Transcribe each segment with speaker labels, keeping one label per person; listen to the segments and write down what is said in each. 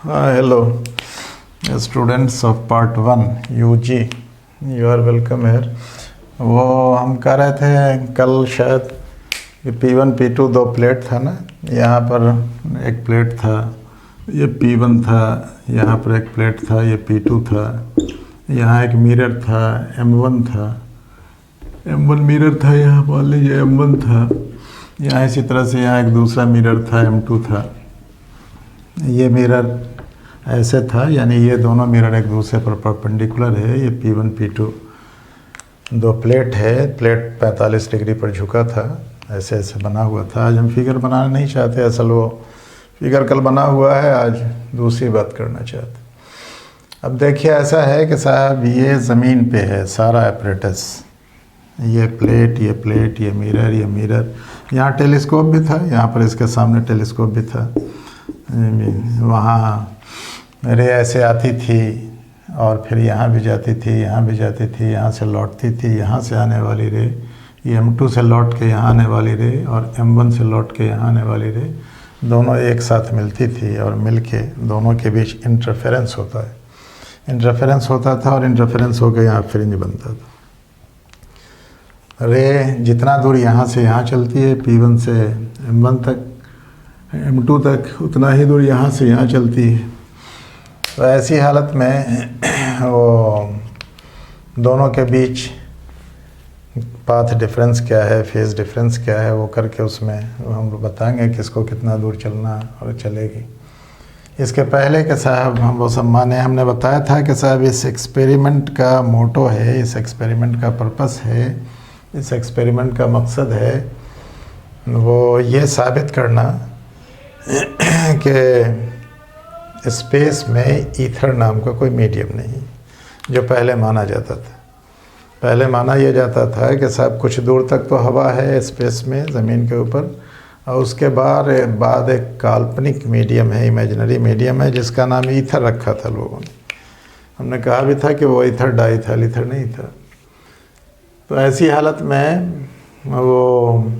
Speaker 1: Hello, students of part 1 UG, you are welcome here। वो हम कह रहे थे कल शायद P1 P2 दो प्लेट था ना, यहाँ पर एक प्लेट था, ये P1 था, यहाँ पर एक प्लेट था, ये P2 था, यहाँ एक मिरर था, M1 था, M1 मिरर था, यहाँ मान लीजिए M1 था, यहाँ इसी तरह से यहाँ एक दूसरा मिरर था, M2 था। ये मिरर ऐसे था, यानी ये दोनों मिरर एक दूसरे पर परपेंडिकुलर है। ये P1 P2 दो प्लेट है, प्लेट 45 डिग्री पर झुका था, ऐसे ऐसे बना हुआ था। आज हम फिगर बनाना नहीं चाहते, असल वो फिगर कल बना हुआ है, आज दूसरी बात करना चाहते। अब देखिए ऐसा है कि साहब ये ज़मीन पे है सारा एपरेटस, ये प्लेट, ये प्लेट, ये मिरर, यहाँ टेलीस्कोप भी था, यहाँ पर इसके सामने टेलीस्कोप भी था। वहाँ रे ऐसे आती थी और फिर यहाँ भी जाती थी, यहाँ भी जाती थी, यहाँ से लौटती थी, यहाँ से आने वाली रे, ये M2 से लौट के यहाँ आने वाली रे और M1 से लौट के यहाँ आने वाली रे, दोनों एक साथ मिलती थी और मिल के दोनों के बीच इंटरफेरेंस होता है, इंटरफेरेंस होता था और इंटरफेरेंस होकर यहाँ फ्रिंज बनता था। रे जितना दूर यहाँ से यहाँ चलती है P1 से M1 तक, M2 तक, उतना ही दूर यहाँ से यहाँ चलती है। तो ऐसी हालत में वो दोनों के बीच पाथ डिफरेंस क्या है, फेज़ डिफरेंस क्या है, वो करके उसमें हम बताएंगे किसको कितना दूर चलना और चलेगी। इसके पहले के साहब हम वो सब माने, हमने बताया था कि साहब इस एक्सपेरिमेंट का मोटो है, इस एक्सपेरिमेंट का पर्पस है, इस एक्सपेरिमेंट का मकसद है वो ये साबित करना कि स्पेस में ईथर नाम का कोई मीडियम नहीं, जो पहले माना जाता था। पहले माना यह जाता था कि साहब कुछ दूर तक तो हवा है स्पेस में, ज़मीन के ऊपर, और उसके बाद एक काल्पनिक मीडियम है, इमेजिनरी मीडियम है, जिसका नाम ईथर रखा था लोगों ने। हमने कहा भी था कि वो ईथर डाईथल ईथर नहीं था। तो ऐसी हालत में वो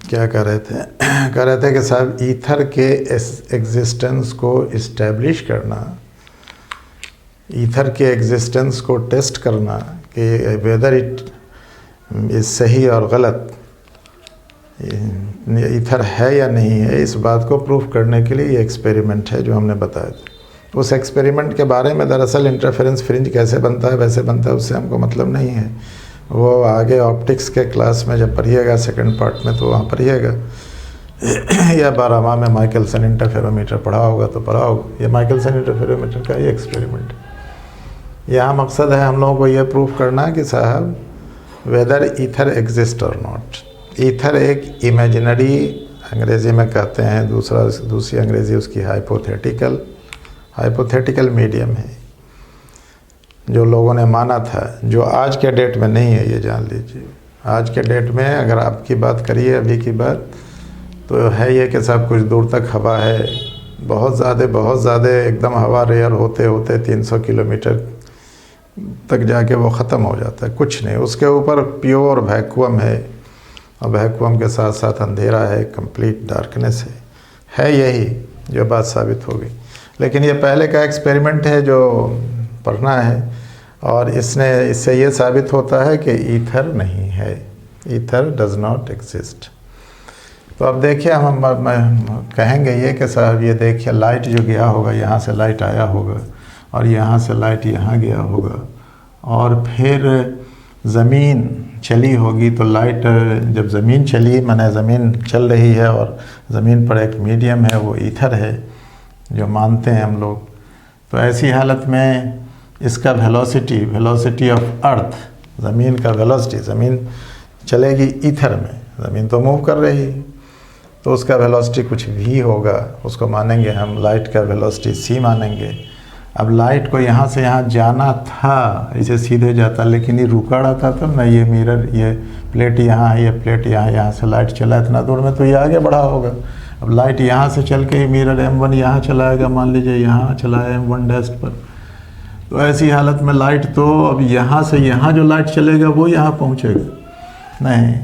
Speaker 1: क्या कह रहे थे कि साहब ईथर के एग्जिस्टेंस को इस्टेब्लिश करना, ईथर के एग्जिस्टेंस को टेस्ट करना कि वेदर इट इज सही और गलत, ईथर है या नहीं है, इस बात को प्रूफ करने के लिए ये एक्सपेरिमेंट है जो हमने बताया था। उस एक्सपेरिमेंट के बारे में दरअसल इंटरफेरेंस फ्रिंज कैसे बनता है, वैसे बनता है, उससे हमको मतलब नहीं है। वो आगे ऑप्टिक्स के क्लास में जब पढ़िएगा सेकंड पार्ट में तो वहाँ पढ़िएगा, या 12वां में माइकलसन इंटरफेरोमीटर पढ़ा होगा तो पढ़ा होगा। ये माइकलसन इंटरफेरोमीटर का ही एक्सपेरिमेंट है। यहाँ मकसद है हम लोगों को ये प्रूफ करना कि साहब वेदर ईथर एग्जिस्ट और नॉट। ईथर एक इमेजिनरी, अंग्रेज़ी में कहते हैं, दूसरी अंग्रेज़ी उसकी हाइपोथेटिकल मीडियम है, जो लोगों ने माना था, जो आज के डेट में नहीं है, ये जान लीजिए। आज के डेट में अगर आपकी बात करिए अभी की बात, तो है ये कि साहब कुछ दूर तक हवा है, बहुत ज़्यादा एकदम हवा रेयर होते होते 300 किलोमीटर तक जाके वो ख़त्म हो जाता है, कुछ नहीं, उसके ऊपर प्योर वैक्यूम है, और वैक्यूम के साथ साथ अंधेरा है, कंप्लीट डार्कनेस है यही जो बात साबित हो गई। लेकिन ये पहले का एक्सपेरिमेंट है जो पढ़ना है, और इससे ये साबित होता है कि ईथर नहीं है, ईथर डज नॉट एग्जिस्ट। तो अब देखिए हम कहेंगे ये कि साहब ये देखिए लाइट जो गया होगा, यहाँ से लाइट आया होगा और यहाँ से लाइट यहाँ गया होगा, और फिर ज़मीन चली होगी, तो लाइट जब ज़मीन चली, माने ज़मीन चल रही है और ज़मीन पर एक मीडियम है, वो ईथर है जो मानते हैं हम लोग। तो ऐसी हालत में इसका वेलोसिटी ऑफ अर्थ, ज़मीन का वेलोसिटी, ज़मीन चलेगी ईथर में, ज़मीन तो मूव कर रही है, तो उसका वेलोसिटी कुछ भी होगा, उसको मानेंगे हम, लाइट का वेलोसिटी c मानेंगे। अब लाइट को यहाँ से यहाँ जाना था, इसे सीधे जाता, लेकिन ये रुका रहता था ना, ये मिरर, ये प्लेट यहाँ है, ये प्लेट यहाँ से लाइट चला इतना दूर में, तो ये आगे बढ़ा होगा। अब लाइट यहाँ से चल के मिरर M1 यहाँ चलाएगा, मान लीजिए यहाँ चलाया M1 डैश पर, तो ऐसी हालत में लाइट तो अब यहाँ से यहाँ जो लाइट चलेगा वो यहाँ पहुँचेगा नहीं,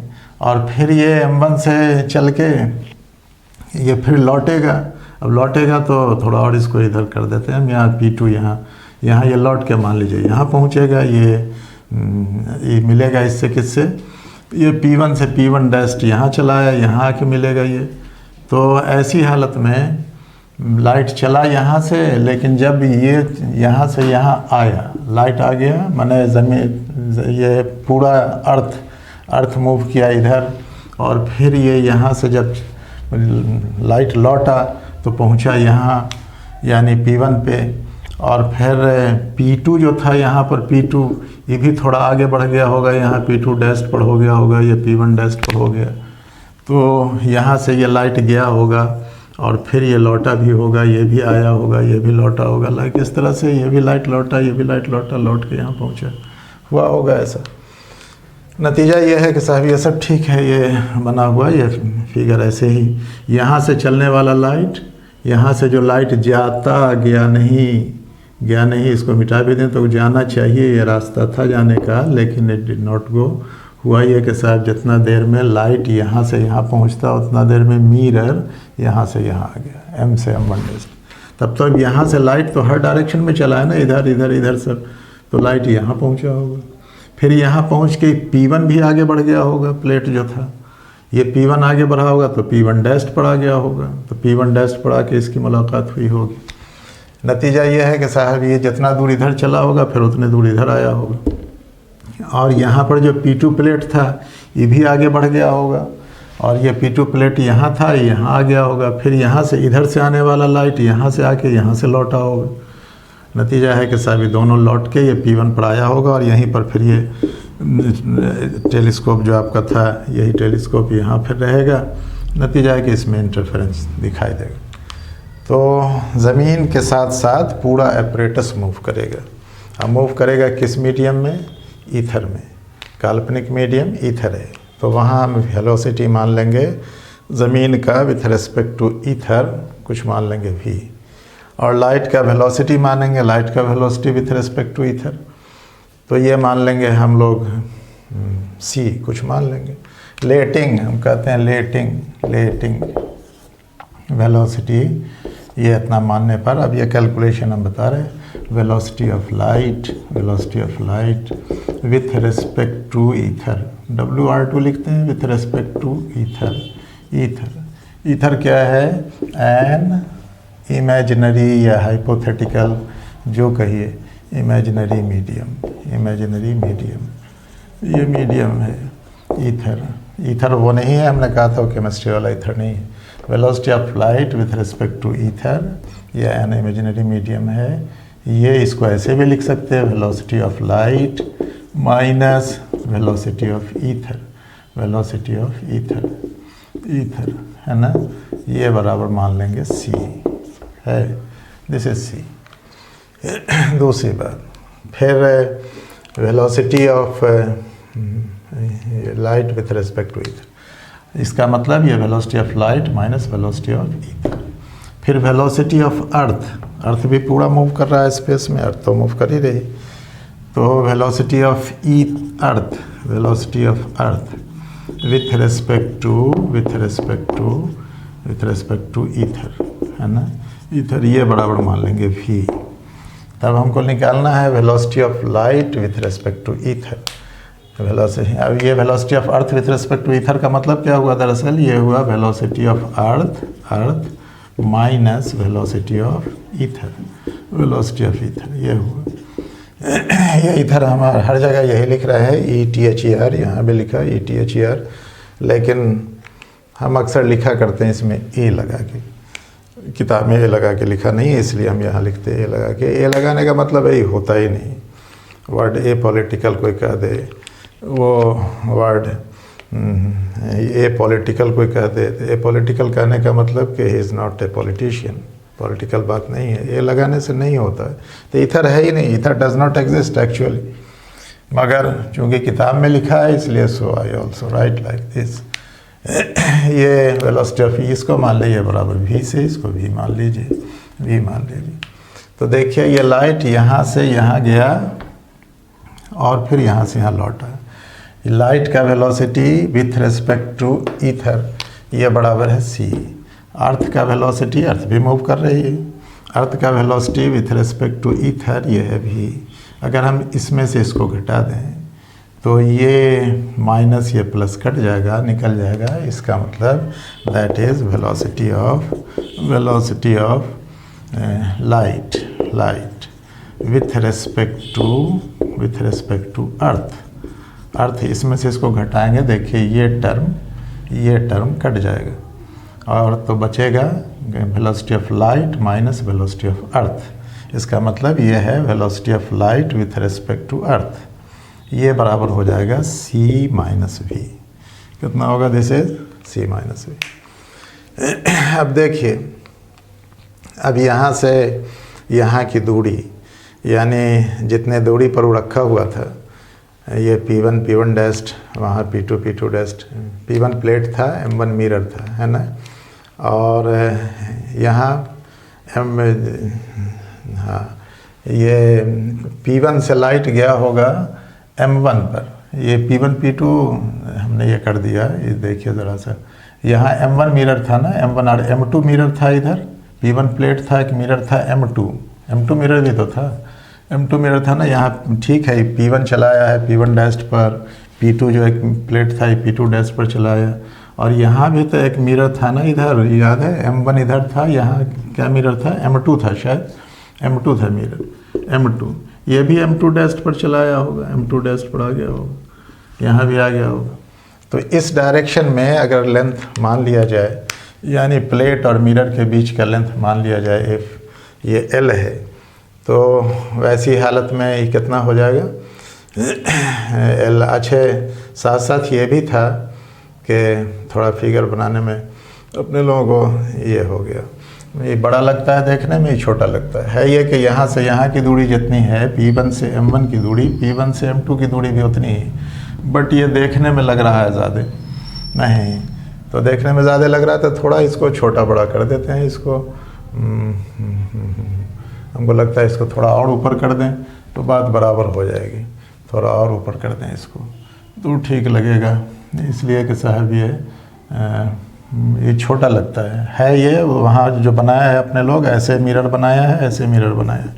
Speaker 1: और फिर ये M1 से चल के ये फिर लौटेगा, अब लौटेगा तो थोड़ा और इसको इधर कर देते हैं हम, यहाँ P2 यहाँ ये लौट के मान लीजिए यहाँ पहुँचेगा, ये मिलेगा इससे किससे, ये P1 से P1 डैस्ट यहाँ चला आया, यहाँ आके मिलेगा ये। तो ऐसी हालत में लाइट चला यहाँ से, लेकिन जब ये यहाँ से यहाँ आया, लाइट आ गया, माने ज़मीन ये पूरा अर्थ मूव किया इधर, और फिर ये यहाँ से जब लाइट लौटा तो पहुँचा यहाँ यानी P1 पे, और फिर P2 जो था यहाँ पर P2 ये भी थोड़ा आगे बढ़ गया होगा, यहाँ P2 डैस्ट पर हो गया होगा, ये P1 डैस्ट पर हो गया, तो यहाँ से ये लाइट गया होगा और फिर ये लौटा भी होगा, ये भी आया होगा, ये भी लौटा होगा, लाइक इस तरह से ये भी लाइट लौटा, ये भी लाइट लौटा, लौट के यहाँ पहुँचा, हुआ होगा ऐसा। नतीजा ये है कि साहब ये सब ठीक है, ये बना हुआ ये फिगर ऐसे ही, यहाँ से चलने वाला लाइट, यहाँ से जो लाइट जाता गया नहीं, इसको मिटा भी दें तो जाना चाहिए, ये रास्ता था जाने का, लेकिन इट डिड नॉट गो। हुआ ये कि साहब जितना देर में लाइट यहाँ से यहाँ पहुँचता उतना देर में मिरर यहाँ से यहाँ आ गया, M से M1 डैस्ट। तब तो अब यहाँ से लाइट तो हर डायरेक्शन में चला है ना, इधर इधर इधर सब, तो लाइट यहाँ पहुँचा होगा, फिर यहाँ पहुँच के P1 भी आगे बढ़ गया होगा, प्लेट जो था ये P1 आगे बढ़ा होगा तो P1 डैस्ट पर आ गया होगा, तो P1 डैस्ट पर आके इसकी मुलाकात हुई होगी। नतीजा ये है कि साहब ये जितना दूर इधर चला होगा फिर उतने दूर इधर आया होगा, और यहाँ पर जो P2 प्लेट था ये भी आगे बढ़ गया होगा, और ये P2 प्लेट यहाँ था, यहाँ आ गया होगा, फिर यहाँ से इधर से आने वाला लाइट यहाँ से आके यहाँ से लौटा होगा। नतीजा है कि साहब ये दोनों लौट के ये P1 पर आया होगा, और यहीं पर फिर ये टेलीस्कोप जो आपका था यही टेलीस्कोप यहाँ फिर रहेगा। नतीजा है कि इसमें इंटरफेरेंस दिखाई देगा। तो ज़मीन के साथ साथ पूरा एपरेटस मूव करेगा। अब मूव करेगा किस मीडियम में? ईथर में। काल्पनिक मीडियम ईथर है, तो वहाँ हम वेलोसिटी मान लेंगे ज़मीन का विथ रिस्पेक्ट टू ईथर, कुछ मान लेंगे v, और लाइट का वेलोसिटी मानेंगे, लाइट का velocity with respect to ether, तो ये मान लेंगे हम लोग c, कुछ मान लेंगे। लेटिंग हम कहते हैं, लेटिंग वेलोसिटी, ये इतना मानने पर अब ये कैलकुलेशन हम बता रहे हैं। Velocity of light with respect to ether, WR2 लिखते हैं, विथ रिस्पेक्ट टू ईथर क्या है? एन इमेजिनरी या हाइपोथेटिकल, जो कहिए, इमेजिनरी मीडियम, ये मीडियम है ईथर वो नहीं है, हमने कहा था केमिस्ट्री वाला ईथर नहीं है। Velocity of light with respect to ether, ये एन इमेजिनरी मीडियम है। ये इसको ऐसे भी लिख सकते हैं, velocity of light minus velocity of ether, ether है ना, ये बराबर मान लेंगे c है, दिस इज c। दूसरी बात, फिर velocity of light with respect to ether, इसका मतलब ये velocity of light minus velocity of ether. फिर वेलोसिटी ऑफ अर्थ भी पूरा मूव कर रहा है स्पेस में, अर्थ तो मूव कर ही रही, तो velocity of earth with respect to ether है ना, ईथर ये बराबर मान लेंगे v। तब हमको निकालना है velocity of light with respect to ether, velocity. अब ये velocity of earth with respect to ether का मतलब क्या हुआ? दरअसल ये हुआ velocity of earth minus velocity of ether, ये हुआ। ये ईथर हमारा हर जगह यही लिख रहा है, ETHER, यहाँ भी लिखा ETHER, लेकिन हम अक्सर लिखा करते हैं इसमें A लगा के, किताब में A लगा के लिखा नहीं है, इसलिए हम यहाँ लिखते हैं A लगा के। A लगाने का मतलब यही होता ही नहीं, वर्ड ए पॉलिटिकल कोई कह दे, वो वर्ड ए पॉलिटिकल कोई कह दे, ए पॉलिटिकल कहने का मतलब कि he is not a politician, political बात नहीं है, ए लगाने से नहीं होता है। तो ईथर है ही नहीं, ether does not exist actually, मगर चूँकि किताब में लिखा है इसलिए so I also write like this. ये वेलोसिटी ऑफ इसको मान लीजिए बराबर v से, इसको v मान लीजिए। तो देखिए ये लाइट यहाँ से यहाँ गया और फिर यहाँ से यहाँ लौटा। लाइट का velocity with respect to ether ये बराबर है c। अर्थ का वेलोसिटी, अर्थ भी मूव कर रही है, अर्थ का velocity with respect to ether ये है भी। अगर हम इसमें से इसको घटा दें तो ये माइनस ये प्लस कट जाएगा, निकल जाएगा। इसका मतलब that is velocity of light with respect to earth. इसमें से इसको घटाएंगे, देखिए ये टर्म कट जाएगा और तो बचेगा velocity of light minus velocity of earth. इसका मतलब ये है velocity of light with respect to earth, ये बराबर हो जाएगा c माइनस वी। कितना होगा? This is c minus V. अब देखिए, अब यहाँ से यहाँ की दूरी, यानी जितने दूरी पर वो रखा हुआ था, ये P1 डैस्ट, वहाँ P2 डैस्ट, P1 प्लेट था, M1 मिरर था, है ना। और यहाँ ये P1 से लाइट गया होगा M1 पर, ये P1 P2 हमने ये कर दिया। ये देखिए ज़रा सा, यहाँ M1 मिरर था ना, M1 और M2 मिरर था, इधर P1 प्लेट था, एक मिरर था M2 मिरर भी तो था, M2 मिरर था ना। यहाँ ठीक है, P1 चलाया है P1 डैस्ट पर, P2 जो एक प्लेट था P2 डैस्ट पर चलाया, और यहाँ भी तो एक मिरर था ना इधर, याद है M1 इधर था, यहाँ क्या मिरर था? M2 था, शायद M2 था मिरर, M2। ये भी M2 डैस्ट पर चलाया होगा, M2 डैस्ट पर आ गया होगा, यहाँ भी आ गया होगा। तो इस डायरेक्शन में अगर लेंथ मान लिया जाए, यानी प्लेट और मिरर के बीच का लेंथ मान लिया जाए f, ये l है, तो वैसी हालत में ये कितना हो जाएगा? l। अच्छे साथ साथ ये भी था कि थोड़ा फिगर बनाने में अपने लोगों को ये हो गया, ये बड़ा लगता है देखने में, ये छोटा लगता है ये कि यहाँ से यहाँ की दूरी जितनी है, P1 से M1 की दूरी, P1 से M2 की दूरी भी उतनी ही, बट ये देखने में लग रहा है ज़्यादा नहीं। तो देखने में ज़्यादा लग रहा है तो थोड़ा इसको छोटा बड़ा कर देते हैं, इसको हमको लगता है इसको थोड़ा और ऊपर कर दें तो बात बराबर हो जाएगी। थोड़ा और ऊपर कर दें इसको तो ठीक लगेगा, इसलिए कि साहब ये छोटा लगता है ये वहाँ जो बनाया है अपने लोग, ऐसे मिरर बनाया है, ऐसे मिरर बनाया है,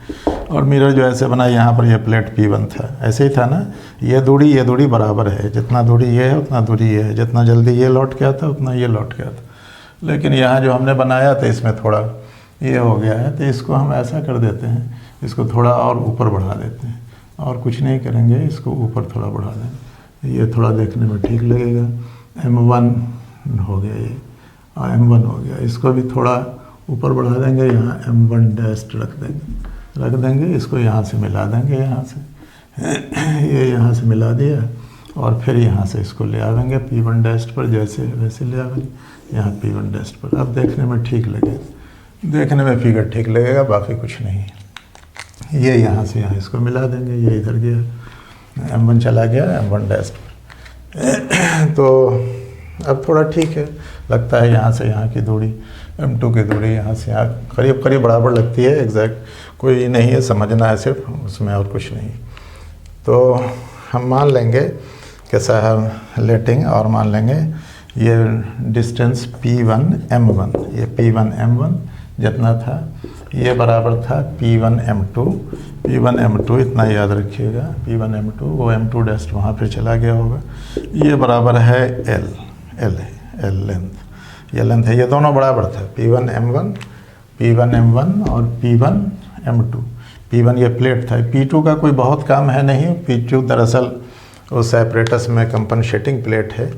Speaker 1: और मिरर जो ऐसे बनाया, यहाँ पर ये प्लेट P1 था, ऐसे ही था ना। ये दूरी बराबर है, जितना दूरी ये है उतना दूरी ये है, जितना जल्दी ये लौट गया था उतना ये लौट गया था। लेकिन यहाँ जो हमने बनाया था इसमें थोड़ा ये हो गया है, तो इसको हम ऐसा कर देते हैं, इसको थोड़ा और ऊपर बढ़ा देते हैं, और कुछ नहीं करेंगे, इसको ऊपर थोड़ा बढ़ा देंगे, ये थोड़ा देखने में ठीक लगेगा। M1 हो गया ये, और M1 हो गया, इसको भी थोड़ा ऊपर बढ़ा देंगे, यहाँ M1 डैस्ट रख देंगे, इसको यहाँ से मिला देंगे, यहाँ से ये यहाँ से मिला दिया, और फिर यहाँ से इसको ले आवेंगे P1 डैस्ट पर, जैसे वैसे ले आवेंगे यहाँ P1 डैस्ट पर। अब देखने में ठीक लगेगा, देखने में फिगर ठीक लगेगा, बाकी कुछ नहीं। ये यहाँ से यहाँ इसको मिला देंगे, ये इधर गया, M1 चला गया M1 डैस्ट पर। तो अब थोड़ा ठीक है, लगता है यहाँ से यहाँ की दूरी, M2 की दूरी यहाँ से यहाँ करीब करीब बराबर लगती है, एग्जैक्ट कोई नहीं है, समझना है सिर्फ उसमें, और कुछ नहीं। तो हम मान लेंगे कि साहब लेटिंग, और मान लेंगे ये डिस्टेंस P1 M1, ये P1 M1 जितना था ये बराबर था P1 M2 इतना याद रखिएगा, P1 M2, वो M2 डैस्ट वहाँ पे चला गया होगा, ये बराबर है L लेंथ, ये लेंथ है, ये दोनों बराबर था P1 M1 और P1 M2। P1 ये प्लेट था, P2 का कोई बहुत काम है नहीं, P2 दरअसल उस एपरेटस में कंपनसेटिंग प्लेट है,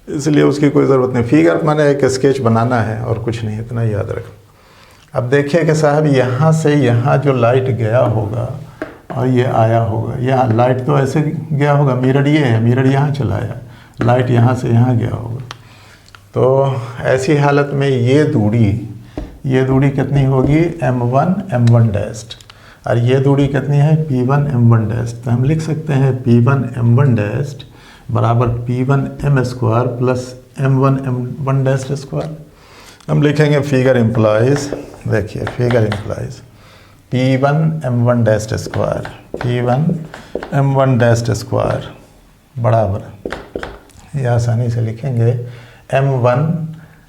Speaker 1: इसलिए उसकी कोई ज़रूरत नहीं। फिगर मैंने एक स्केच बनाना है और कुछ नहीं, इतना याद रख। अब देखिए कि साहब यहाँ से यहाँ जो लाइट गया होगा और ये आया होगा, यहाँ लाइट तो ऐसे गया होगा, मिरर ये है, मिरर यहाँ चलाया, लाइट यहाँ से यहाँ गया होगा। तो ऐसी हालत में ये दूरी कितनी होगी? M1 डैस्ट, और ये दूरी कितनी है? P1 M1 dashed. तो हम लिख सकते हैं P1 M1 डैस्ट बराबर P1 M square plus M1 M1 dashed square. हम लिखेंगे फिगर इम्प्लाइज, देखिए figure implies P1 M1 dashed square, P1 M1 dashed square बराबर, ये आसानी से लिखेंगे M1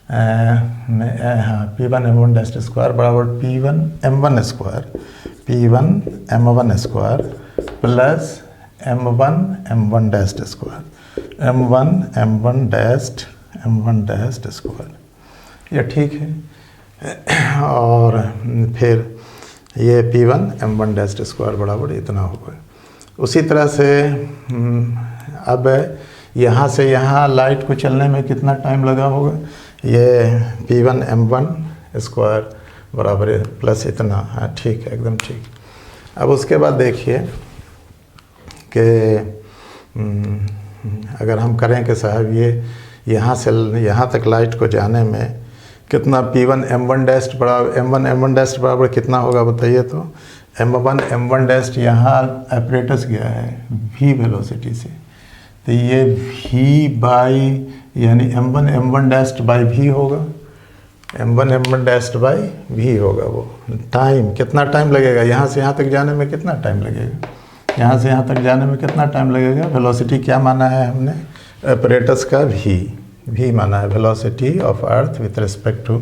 Speaker 1: हाँ P1 M1 डैश स्क्वायर बराबर P1 M1 square P1 M1 square plus M1 dash square M1 dash square. ये ठीक है। और फिर ये P1M1 डैश स्क्वायर बराबर इतना होगा। उसी तरह से अब यहाँ से यहाँ लाइट को चलने में कितना टाइम लगा होगा, ये P1M1 स्क्वायर बराबर प्लस इतना। हाँ ठीक है, एकदम ठीक। अब उसके बाद देखिए कि अगर हम करें कि साहब ये यहाँ से यहाँ तक लाइट को जाने में कितना P1M1 डैश बराबर M1M1 डैश बराबर कितना होगा बताइए। तो M1M1 डैश यहाँ एपरेटस गया है v वेलोसिटी से, तो ये v बाई यानी M1M1 डैश बाई v होगा, M1M1 डैश बाई v होगा। वो टाइम कितना टाइम लगेगा यहाँ से यहाँ तक जाने में, कितना टाइम लगेगा यहाँ से यहाँ तक जाने में, कितना टाइम लगेगा। वेलोसिटी क्या माना है हमने, एपरेटस का v माना है, velocity of earth with respect to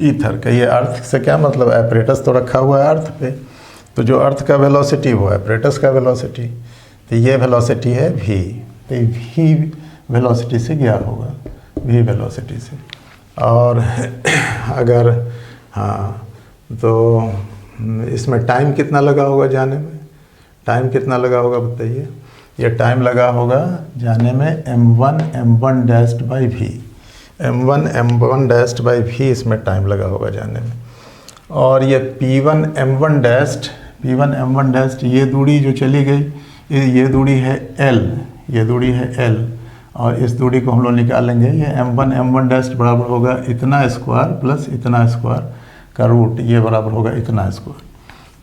Speaker 1: ether का। ये अर्थ से क्या मतलब, एपरेटस तो रखा हुआ है अर्थ पे, तो जो अर्थ का वेलोसिटी वो एपरेटस का वेलोसिटी, तो ये वेलोसिटी है v, तो v वेलोसिटी से गया होगा, v वेलोसिटी से। और अगर हाँ तो इसमें टाइम कितना लगा होगा जाने में, टाइम कितना लगा होगा बताइए। ये टाइम लगा होगा जाने में M1M1 dash by v, M1M1 dash by v इसमें टाइम लगा होगा जाने में। और ये P1M1 डैश ये दूरी जो चली गई ये दूरी है L, ये दूरी है L, और इस दूरी को हम लोग निकालेंगे। ये M1M1 डैश बराबर होगा इतना स्क्वायर प्लस इतना स्क्वायर का रूट, ये बराबर होगा इतना स्क्वायर।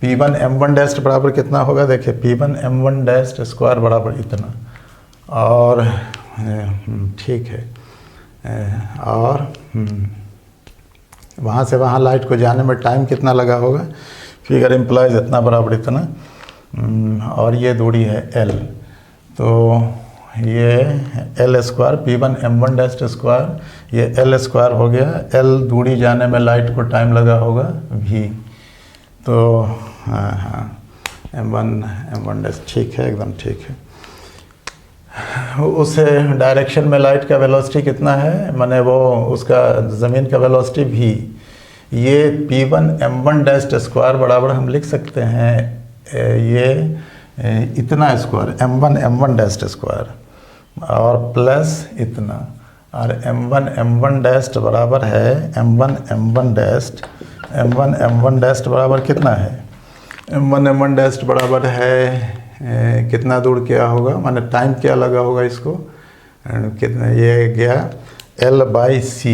Speaker 1: P1M1 डैश बराबर कितना होगा, देखिए P1M1 डैश स्क्वायर बराबर इतना। और ठीक है, और वहाँ से वहाँ लाइट को जाने में टाइम कितना लगा होगा, फिगर इम्प्लाइज इतना बराबर इतना। और ये दूरी है L, तो ये L square P1M1 dash square, ये L स्क्वायर हो गया। L दूरी जाने में लाइट को टाइम लगा होगा v, तो हाँ M1 डैश ठीक है, एकदम ठीक है। उस डायरेक्शन में लाइट का वेलोसिटी कितना है, माने वो उसका ज़मीन का वेलोसिटी v, ये P1M1 डैश स्क्वायर बराबर हम लिख सकते हैं ये इतना स्क्वायर M1M1 डैश स्क्वायर और प्लस इतना, और M1M1 डैश बराबर है M1M1 डैश बराबर कितना है, M1M1 डैश बराबर है कितना दूर क्या होगा, माने टाइम क्या लगा होगा इसको, कितना ये गया L by C,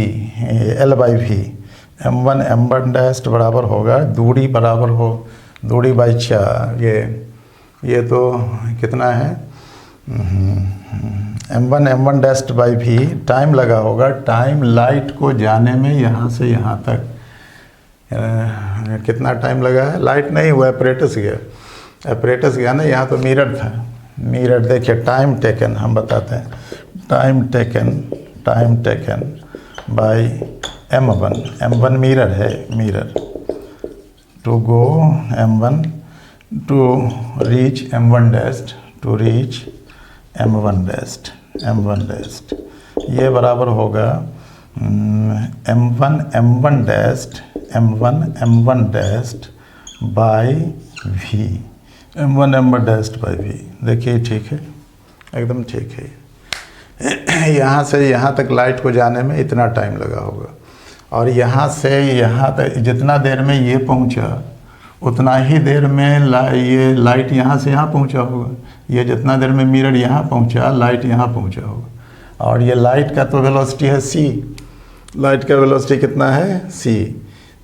Speaker 1: L by V। M1M1 dash बराबर होगा दूरी बराबर हो दूरी बाई 4, ये तो कितना है M1M1 dash by V। Time लगा होगा, टाइम लाइट को जाने में यहाँ से यहाँ तक कितना टाइम लगा है, लाइट नहीं हुआ एपरेटस गया ना, यहाँ तो मिरर था, मिरर देखिए टाइम टेकन हम बताते हैं, time taken by M1 mirror है, mirror to go M1 to reach M1 dash, ये बराबर होगा M1 dash by V, M1 dash by V। देखिए ठीक है, एकदम ठीक है। यहाँ से यहाँ तक लाइट को जाने में इतना टाइम लगा होगा, और यहाँ से यहाँ तक जितना देर में ये पहुँचा उतना ही देर में ये लाइट यहाँ से यहाँ पहुँचा होगा, ये जितना देर में मिरर यहाँ पहुँचा लाइट यहाँ पहुँचा होगा। और ये लाइट का तो वेलोसिटी है c, लाइट का वेलोसिटी कितना है c,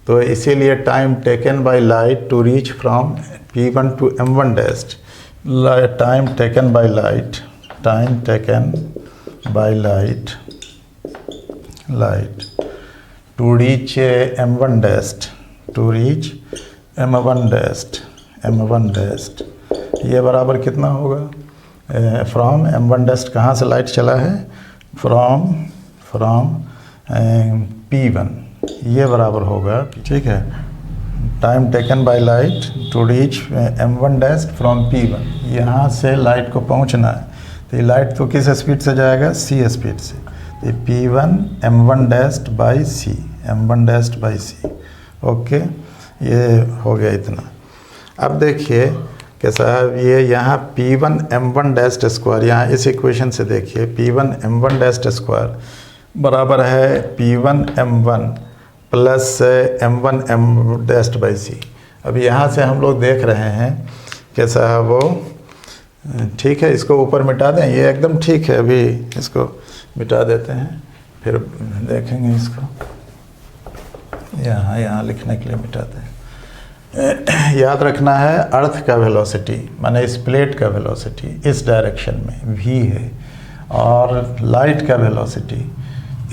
Speaker 1: तो इसीलिए time taken by light to reach from P1 to M1 dash, time taken by light to reach M1 dash, ये बराबर कितना होगा, फ्रॉम M1 डैश कहाँ से लाइट चला है, फ्रॉम P1, ये बराबर होगा, ठीक है, time taken by light to reach m1 dash from P1, यहाँ से लाइट को पहुँचना है, तो ये लाइट तो किस स्पीड से जाएगा, c स्पीड से, तो P1 m1 dash by c, m1 dash by c, okay, ये हो गया इतना। अब देखिए कि साहब ये यहाँ P1 m1 डैश स्क्वायर, यहाँ इस इक्वेशन से देखिए P1 m1 डैश स्क्वायर बराबर है P1 m1 plus m1 m dash by c। अब यहाँ से हम लोग देख रहे हैं कि साहब वो ठीक है, इसको ऊपर मिटा दें, ये एकदम ठीक है, अभी इसको मिटा देते हैं, फिर देखेंगे इसको, यहाँ लिखने के लिए मिटाते हैं। याद रखना है अर्थ का वेलोसिटी माने इस प्लेट का वेलोसिटी इस डायरेक्शन में v है, और लाइट का वेलोसिटी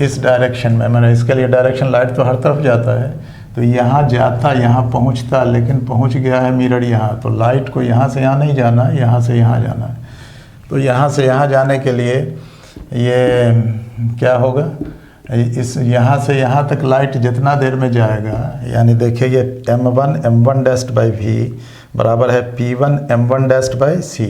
Speaker 1: इस डायरेक्शन में, मैंने इसके लिए डायरेक्शन, लाइट तो हर तरफ जाता है, तो यहाँ जाता, यहाँ पहुँचता, लेकिन पहुँच गया है मिरर यहाँ, तो लाइट को यहाँ से यहाँ नहीं जाना, यहाँ से यहाँ जाना है, तो यहाँ से यहाँ जाने के लिए ये क्या होगा, इस यहाँ से यहाँ तक लाइट जितना देर में जाएगा, यानी देखिए ये m1 m1 dash by v बराबर है P1 m1 dash by c,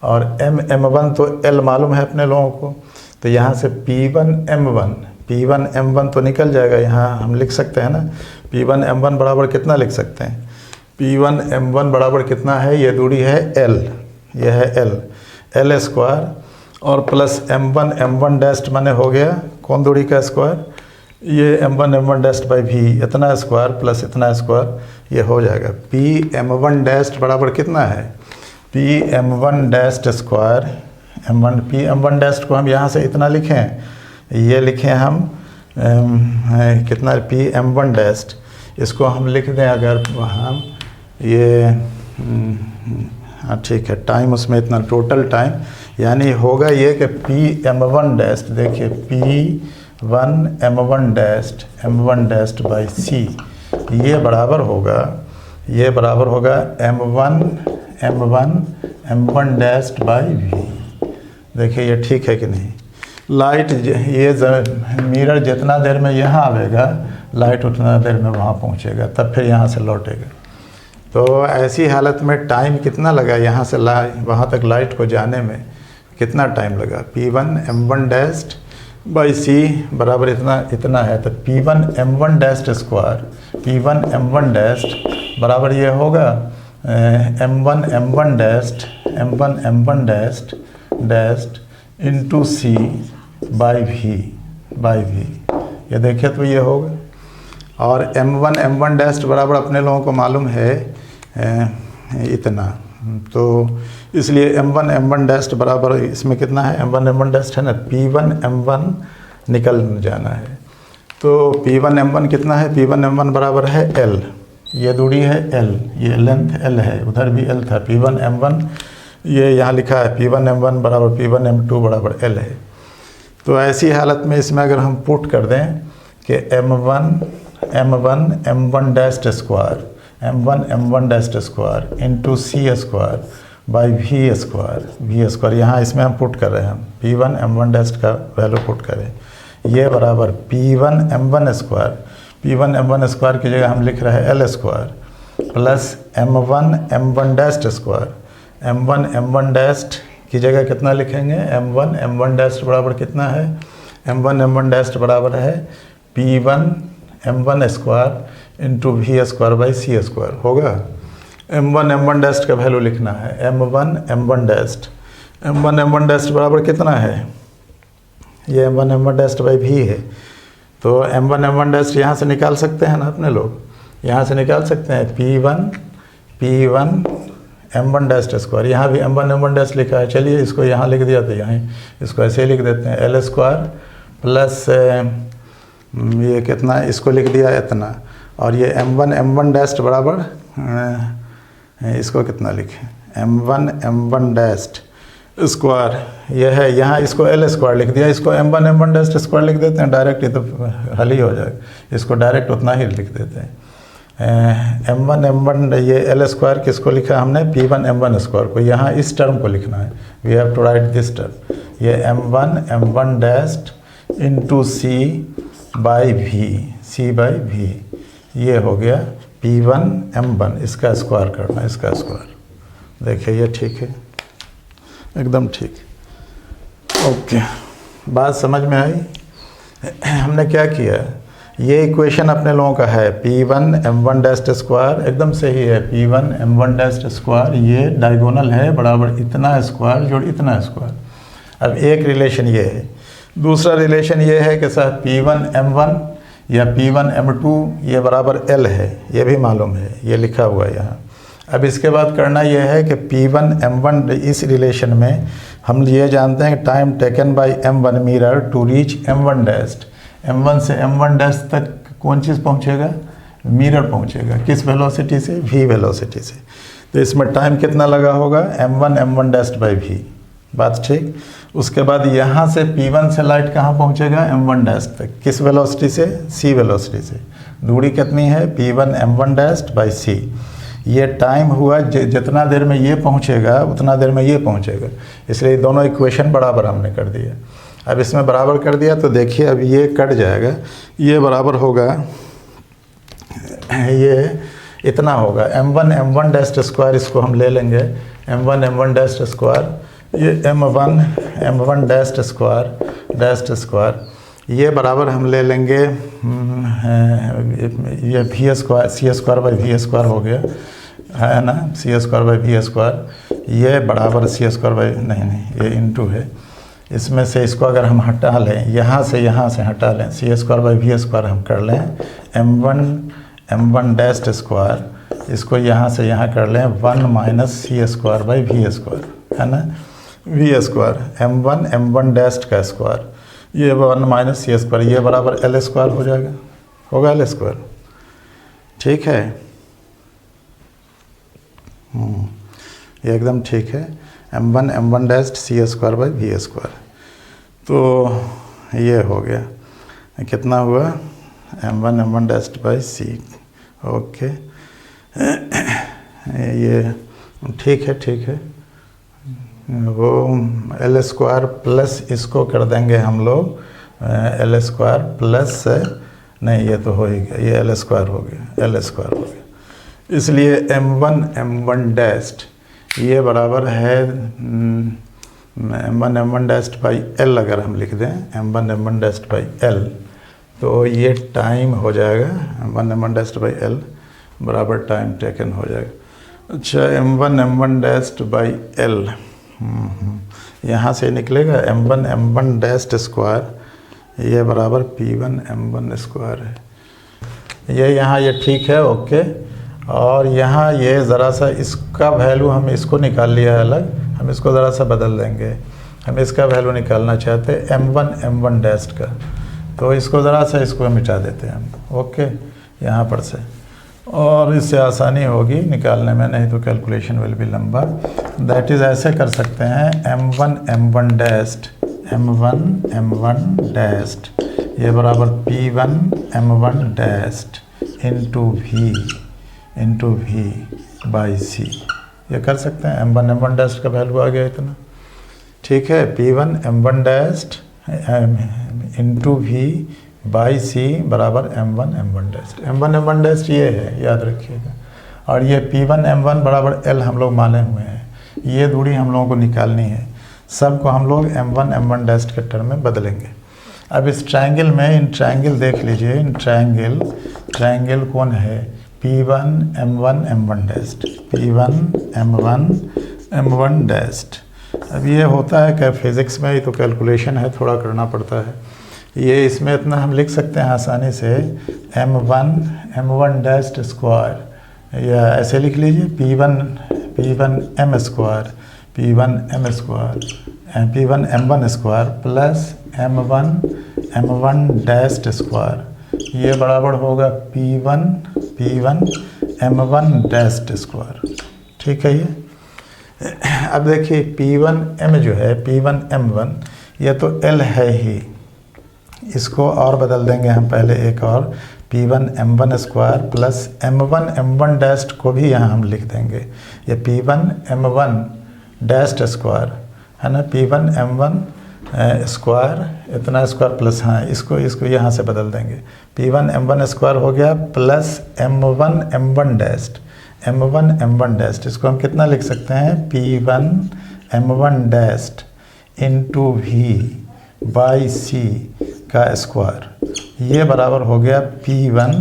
Speaker 1: और m1 तो L मालूम है अपने लोगों को, तो यहाँ से P1 m1 तो निकल जाएगा, यहाँ हम लिख सकते हैं ना, P1 m1 बराबर कितना लिख सकते हैं, P1 m1 बराबर कितना है, ये दूरी है L, ये है L स्क्वायर, और प्लस m1 डैश माने हो गया कौन दूरी का स्क्वायर, ये m1 डैश बाई v, इतना स्क्वायर प्लस इतना स्क्वायर, ये हो जाएगा P m1 डैश बराबर कितना है, P m1 dash square, P m1 dash को हम यहाँ से इतना लिखें, ये लिखें हम कितना P m1 डैश, इसको हम लिख दें अगर हम ये हाँ ठीक है, टाइम उसमें इतना टोटल टाइम, यानी होगा ये कि P m1 डैश, देखिए P1 m1 dash by c, ये बराबर होगा m1 डैश बाई v। देखिए ये ठीक है कि नहीं, लाइट ये मिरर जितना देर में यहाँ आवेगा, लाइट उतना देर में वहाँ पहुँचेगा, तब फिर यहाँ से लौटेगा। तो ऐसी हालत में टाइम कितना लगा यहाँ से वहाँ तक लाइट को जाने में, कितना टाइम लगा, P1 m1 dash by c बराबर इतना है, तो P1 m1 dash square, P1 m1 dash बराबर ये होगा m1 m1 dash into c by v, ये देखिए तो ये होगा, और m1 डैश बराबर अपने लोगों को मालूम है इतना, तो इसलिए m1 डैश बराबर इसमें कितना है, m1 डैश है ना, P1 m1 निकल जाना है, तो P1 m1 कितना है, P1 m1 बराबर है L, ये दूरी है L, ये लेंथ L है, उधर भी L था, P1 m1 ये यहाँ लिखा है P1 m1 बराबर P1 m2 बराबर L है। तो ऐसी हालत में इसमें अगर हम पुट कर दें कि m1 dash square, m1 dash square into c square by v square, यहाँ इसमें हम पुट कर रहे हैं, हम P1 m1 डैश का वैल्यू पुट करें, ये बराबर P1 m1 स्क्वायर की जगह हम लिख रहे हैं L square plus m1 dash square, m1 dash की जगह कितना लिखेंगे, m1 डैश बराबर कितना है, m1 डैश बराबर है P1 m1 square into v square by c square होगा। m1 डैश का वैल्यू लिखना है, m1 डैश बराबर कितना है, ये m1 डैश बाई v है, तो m1 डैश यहाँ से निकाल सकते हैं ना अपने लोग, यहाँ से निकाल सकते हैं P1 m1 डैश स्क्वायर, यहाँ भी m1 डैश लिखा है, चलिए इसको यहाँ लिख दिया, तो यहाँ इसको ऐसे लिख देते हैं L स्क्वायर प्लस ये कितना, इसको लिख दिया इतना, और ये m1 डैश बराबर इसको कितना लिखें, m1 डैश स्क्वायर ये है, यहाँ इसको L स्क्वायर लिख दिया, इसको m1 डैश स्क्वायर लिख देते हैं डायरेक्ट, ये तो हल ही हो जाएगा, इसको डायरेक्ट उतना ही लिख देते हैं। m1 ये L स्क्वायर किसको लिखा हमने, P1 m1 स्क्वायर को, यहाँ इस टर्म को लिखना है, we have to write this term, ये m1 dash into c by V, C by V, ये हो गया P1 M1, इसका स्क्वायर करना, इसका स्क्वायर। देखिए ये ठीक है, एकदम ठीक। ओके, बात समझ में आई? हमने क्या किया, ये इक्वेशन अपने लोगों का है P1 M1 डैस्ट स्क्वायर, एकदम सही है। P1 M1 डैस्ट स्क्वायर, ये डायगोनल है बराबर इतना स्क्वायर जोड़ इतना स्क्वायर। अब एक रिलेशन ये है, दूसरा रिलेशन ये है कि सर P1 M1 या P1 M2 ये बराबर L है, ये भी मालूम है, ये लिखा हुआ है यहाँ। अब इसके बाद करना ये है कि P1 M1, इस रिलेशन में हम ये जानते हैं कि time taken by M1 mirror to reach M1 dash, M1 से M1 डैस्ट तक कौन चीज़ पहुँचेगा, मिरर पहुँचेगा, किस वेलोसिटी से, v वेलोसिटी से। तो इसमें टाइम कितना लगा होगा, M1 M1 dashed by v, बात ठीक। उसके बाद यहाँ से P1 से लाइट कहाँ पहुँचेगा, M1 डैस्ट तक, किस वेलोसिटी से, c वेलोसिटी से। दूरी कितनी है, P1 M1 dashed by c। ये टाइम हुआ जितना देर में ये पहुँचेगा उतना देर में ये पहुँचेगा, इसलिए दोनों इक्वेशन बराबर हमने कर दिया। अब इसमें बराबर कर दिया तो देखिए अब ये कट जाएगा, ये बराबर होगा, ये इतना होगा M1 M1 डैस्ट स्क्वायर, इसको हम ले लेंगे M1 M1 डैस्ट स्क्वायर, ये M1 M1 डैस्ट स्क्वायर, ये बराबर हम ले लेंगे, ये v square, C square by V square हो गया है ना, C square by V square, ये बराबर सी स्क्वायर बाई, नहीं ये इंटू है, इसमें से इसको अगर हम हटा लें, यहाँ से हटा लें, सी स्क्वायर बाई वी स्क्वायर हम कर लें, M1 डैस्ट स्क्वायर, इसको यहाँ से यहाँ कर लें 1 minus C square by V square, है ना, V square, M1 M1 dash का स्क्वायर, ये 1 माइनस सी स्क्वायर, ये बराबर L स्क्वायर हो जाएगा, होगा L स्क्वायर, ठीक है। ये एकदम ठीक है, M1 M1 dash C square by V square. तो ये हो गया, कितना हुआ, M1 M1 dashed by C, okay, ये ठीक है। वो L स्क्वायर प्लस इसको कर देंगे हम लोग L स्क्वायर प्लस, नहीं ये तो हो ही गया, ये L स्क्वायर हो गया, इसलिए M1 M1 डैस्ट ये बराबर है M1 M1 dashed by L, अगर हम लिख दें M1 M1 dashed by L, तो ये टाइम हो जाएगा M1 M1 dashed by L बराबर टाइम टेकन हो जाएगा। अच्छा, M1 M1 dashed by L, यहाँ से निकलेगा M1 M1 डैस्ट स्क्वायर, ये बराबर P1 M1 स्क्वायर है, ये यहाँ ये ठीक है, ओके। और यहाँ ये ज़रा सा इसका वैल्यू हम इसको निकाल लिया है अलग, हम इसको ज़रा सा बदल देंगे, हम इसका वैल्यू निकालना चाहते हैं M1 M1 डैस्ट का, तो इसको ज़रा सा इसको मिटा देते हैं हम, ओके, यहाँ पर से, और इससे आसानी होगी निकालने में, नहीं तो कैलकुलेशन विल बी लंबा। दैट इज़ ऐसे कर सकते हैं M1 M1 डैस्ट ये बराबर P1 M1 dashed into V by C, ये कर सकते हैं। M1 M1 डैस्ट का वैल्यू आ गया इतना, ठीक है। P1 M1 dashed into V by C बराबर M1 M1 dash, M1 M1 dashed ये है, याद रखिएगा। और ये P1 M1 बराबर L हम लोग माने हुए हैं, ये दूरी हम लोगों को निकालनी है, सबको हम लोग M1 M1 डैस्ट के टर्म में बदलेंगे। अब इस ट्रायंगल में, इन ट्रायंगल देख लीजिए, इन ट्रायंगल कौन है, P1 M1 M1 dashed, P1 M1 M1 dashed. अब ये होता है क्या फिज़िक्स में, ये तो कैलकुलेशन है, थोड़ा करना पड़ता है। ये इसमें इतना हम लिख सकते हैं आसानी से M1 M1 डैस्ट स्क्वायर, या ऐसे लिख लीजिए P1 M square, P1 M1 square plus M1 M1 dashed square, ये बराबर होगा P1 M1 डैस्ट स्क्वायर, ठीक है। ये अब देखिए P1 M जो है, P1 M1, ये तो L है ही, इसको और बदल देंगे हम पहले एक और, P1 M1 square plus M1 M1 dashed को भी यहाँ हम लिख देंगे, ये P1 M1 डैस्ट स्क्वायर है ना, P1 M1 स्क्वायर, इतना स्क्वायर प्लस, हाँ इसको यहाँ से बदल देंगे, P1 M1 स्क्वायर हो गया plus M1 M1 dash, M1 M1 dashed, इसको हम कितना लिख सकते हैं, P1 M1 dashed into V by C का स्क्वायर, ये बराबर हो गया P1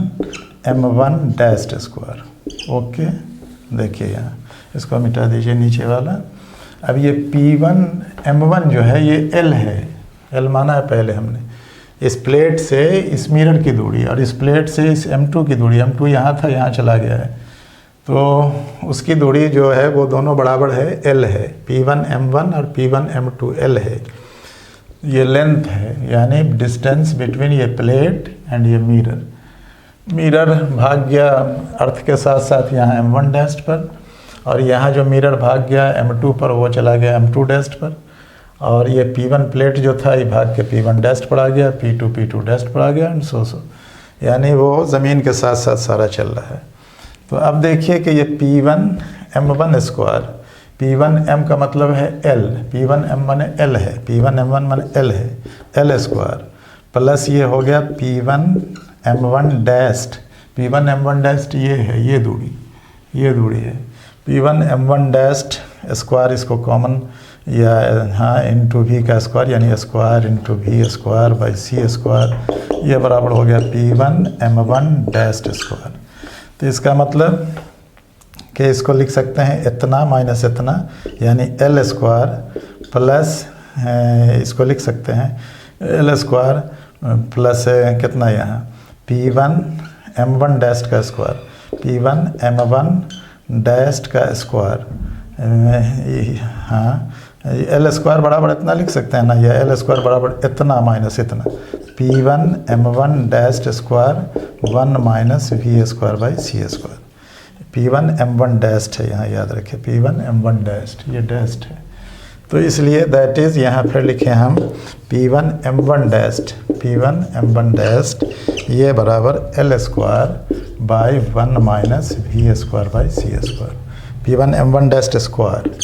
Speaker 1: M1 dashed square. Okay, देखिए यहाँ इसको मिटा दीजिए नीचे वाला। अब ये P1 M1 जो है ये L है, L माना है पहले हमने, इस प्लेट से इस मिरर की दूरी और इस प्लेट से इस M2 की दूरी, M2 यहाँ था यहाँ चला गया है, तो उसकी दूरी जो है वो दोनों बराबर है, L है, P1 M1 और P1 M2 L है, ये लेंथ है, यानी डिस्टेंस बिटवीन ये प्लेट एंड ये मिरर। मिरर भाग गया अर्थ के साथ साथ यहाँ M1 डैस्ट पर, और यहाँ जो मिरर भाग गया M2 पर वो चला गया M2 डैस्ट पर, और ये P1 प्लेट जो था ये भाग के P1 डैस्ट पर आ गया, P2 डैस्ट पर आ गया एंड सो, यानी वो ज़मीन के साथ साथ सारा चल रहा है। तो अब देखिए कि ये P1 M1 square, P1 M का मतलब है L, P1 M माने L है, P1 M1 माने L है, L स्क्वायर प्लस ये हो गया P1 M1 dashed, P1 M1 dashed ये है, ये दूरी है, P1 M1 डैस्ट स्क्वायर, इसको कॉमन या हाँ इंटू V का स्क्वायर, यानी square into V square by C square, ये बराबर हो गया P1 M1 डैस्ट स्क्वायर। तो इसका मतलब कि इसको लिख सकते हैं इतना माइनस इतना, यानी L स्क्वायर प्लस, इसको लिख सकते हैं L स्क्वायर प्लस कितना यहाँ P1 M1 डैस्ट का स्क्वायर, P1 M1 डैस्ट का स्क्वायर, हाँ L स्क्वायर बराबर इतना लिख सकते हैं ना, यह L स्क्वायर बराबर इतना माइनस इतना, P1 M1 dashed square 1 minus V square by C square. P1 M1 dashed है, यहाँ याद रखें P1 M1 डैस्ट, ये डैस्ट है, तो इसलिए दैट इज़ यहाँ फिर लिखे हम P1 M1 dashed, P1 M1 dashed ये बराबर L square by 1 minus V square by C square, P1 M1 dashed square,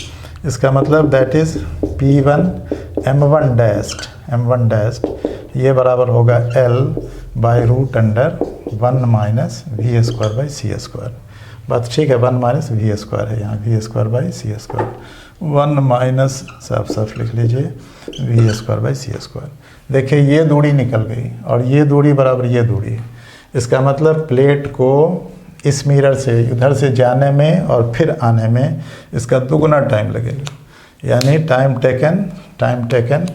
Speaker 1: इसका मतलब that is P1 M1 dashed ये बराबर होगा L by root under 1 minus V square by C square. बात ठीक है, 1 माइनस V स्क्वायर है यहाँ, V square by C square, 1 minus साफ लिख लीजिए V square by C square. देखिए ये दूरी निकल गई और ये दूरी बराबर ये दूरी है, इसका मतलब प्लेट को इस मिरर से इधर से जाने में और फिर आने में इसका दुगुना टाइम लगेगा, यानी time taken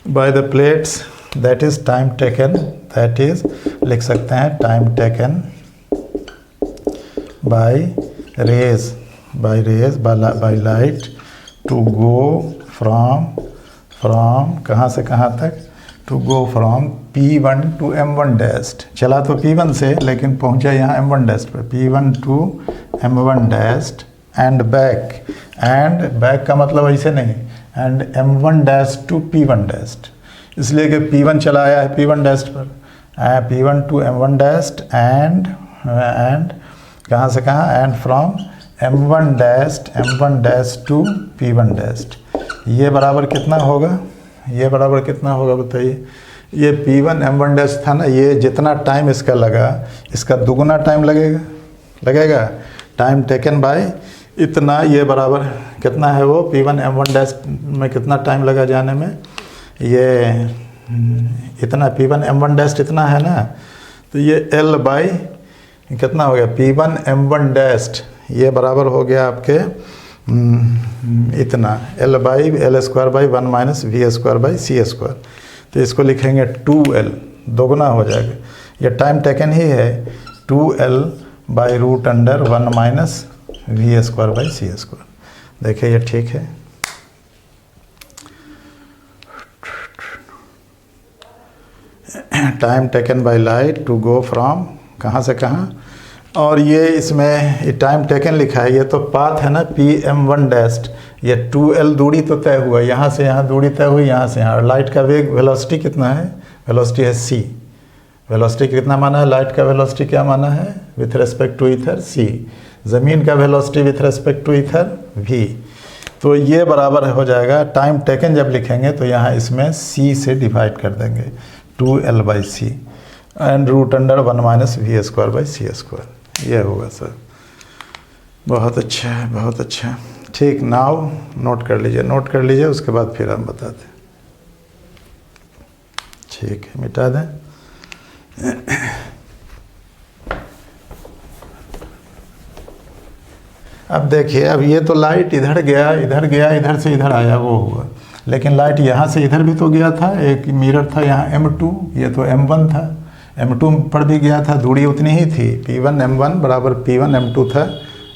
Speaker 1: by the plates, that is time taken, that is लिख सकते हैं time taken by rays by light to go from कहाँ से कहाँ तक, to go from P1 to M1 dash, चला तो P1 से लेकिन पहुँचा यहाँ M1 डैस्ट पर, P1 to M1 dashed and back का मतलब ऐसे नहीं, and M1 dash to P1 dashed, इसलिए कि P1 चला आया है P1 डैस्ट पर, P1 to M1 dashed and कहाँ से कहाँ, and from M1 dash to P1 dash, ये बराबर कितना होगा बताइए, ये P1 M1 डैश था ना, ये जितना टाइम इसका लगा इसका दुगुना टाइम लगेगा टाइम टेकन बाय इतना, ये बराबर कितना है वो P1 M1 डैश में कितना टाइम लगा जाने में, ये इतना P1 M1 डैश इतना है ना, तो ये L बाई कितना हो गया P1 M1 डैश, ये बराबर हो गया आपके इतना L by L square by 1 minus V square by C square, तो इसको लिखेंगे 2L, दोगुना हो जाएगा, ये टाइम टेकन ही है, 2L by root under 1 minus V square by C square. देखिए ये ठीक है, time taken by light to go from कहाँ से कहाँ, और ये इसमें टाइम टेकन लिखा है, ये तो पाथ है ना PM1 डैस्ट, ये 2L दूरी तो तय हुआ, यहाँ से यहाँ दूरी तय हुई, यहाँ से यहाँ, लाइट का वेग वेलोसिटी कितना है, वेलोसिटी है C, वेलोसिटी कितना माना है, लाइट का वेलोसिटी क्या माना है with respect to ether C, ज़मीन का velocity with respect to ether V, तो ये बराबर हो जाएगा, टाइम टेकन जब लिखेंगे तो यहाँ इसमें c से डिवाइड कर देंगे 2L/c एंड √(1 - v²/c²) ये होगा सर। बहुत अच्छा है, बहुत अच्छा। ठीक, नाउ नोट कर लीजिए, उसके बाद फिर हम बताते हैं। ठीक है, मिटा दें। अब देखिए, अब ये तो लाइट इधर गया, इधर से इधर आया, वो हुआ। लेकिन लाइट यहाँ से इधर भी तो गया था, एक मिरर था यहाँ M2, ये तो M1 था, M2 पर भी गया था, दूरी उतनी ही थी, P1 M1 बराबर P1 M2 था,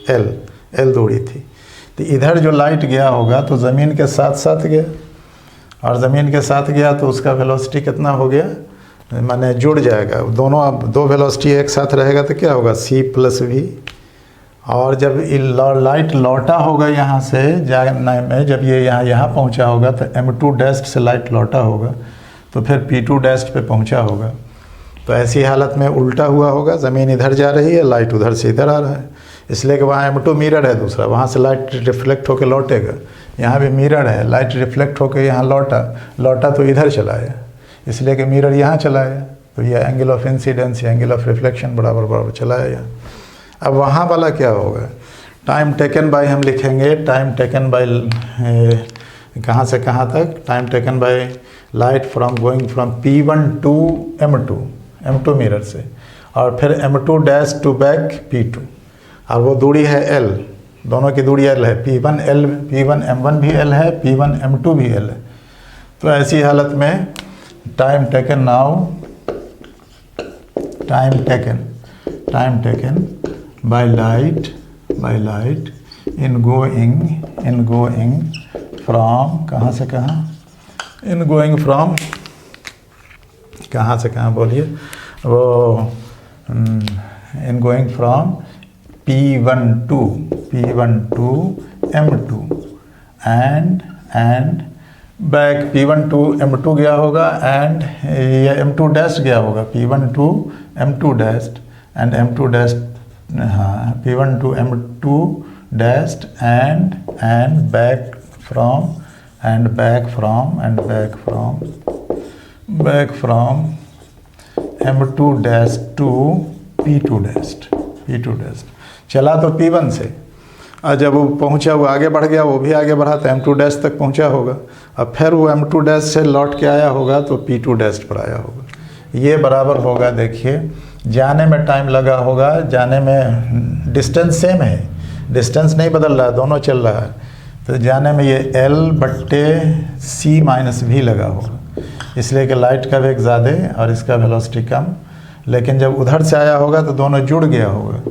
Speaker 1: L दूरी थी। तो इधर जो लाइट गया होगा तो ज़मीन के साथ साथ गया, और ज़मीन के साथ गया तो उसका वेलोसिटी कितना हो गया, माने जुड़ जाएगा दोनों। अब दो वेलोसिटी एक साथ रहेगा तो क्या होगा, c+v। और जब लाइट लौटा होगा यहाँ से जाने में, जब ये यहाँ पहुँचा होगा तो M2 डैश से लाइट लौटा होगा तो फिर P2 डैश पे पहुँचा होगा। तो ऐसी हालत में उल्टा हुआ होगा, ज़मीन इधर जा रही है, लाइट उधर से इधर आ रहा है, इसलिए कि वहाँ M2 मिरर है दूसरा, वहाँ से लाइट रिफ्लेक्ट होकर लौटेगा। यहाँ भी मिरर है, लाइट रिफ्लेक्ट होकर यहाँ लौटा तो इधर चला आया, इसलिए कि मिरर यहाँ चला आया, तो ये एंगल ऑफ इंसिडेंस या एंगल ऑफ रिफ्लेक्शन बराबर चला आया। अब वहाँ वाला क्या होगा, टाइम टेकन बाय हम लिखेंगे, टाइम टेकन बाय कहाँ से कहाँ तक, time taken by light going from P1 to M2 mirror से, और फिर M2 dash to back P2, और वो दूरी है L, दोनों की दूरी L है, P1 M1 भी L है, P1 M2 भी L है। तो ऐसी हालत में time taken by light in going from कहाँ से कहाँ बोलिए, वो in going from P1 to M2 and back P1 to M2 गया होगा, एंड ये M2 डैश गया होगा, P1 to M2 dash and M2 dash, हाँ, P1 to M2 dash and back from M2 dash to P2 dash. चला तो P1 से, और जब वो पहुंचा, वो आगे बढ़ गया, वो भी आगे बढ़ा तो M2 डैश तक पहुंचा होगा, अब फिर वो M2 डैश से लौट के आया होगा तो P2 डैश पर आया होगा। ये बराबर होगा, देखिए, जाने में टाइम लगा होगा, जाने में डिस्टेंस सेम है, डिस्टेंस नहीं बदल रहा, दोनों चल रहा है, तो जाने में ये L/c-v लगा होगा, इसलिए कि लाइट का वेग ज़्यादा और इसका वेलोसिटी कम। लेकिन जब उधर से आया होगा तो दोनों जुड़ गया होगा,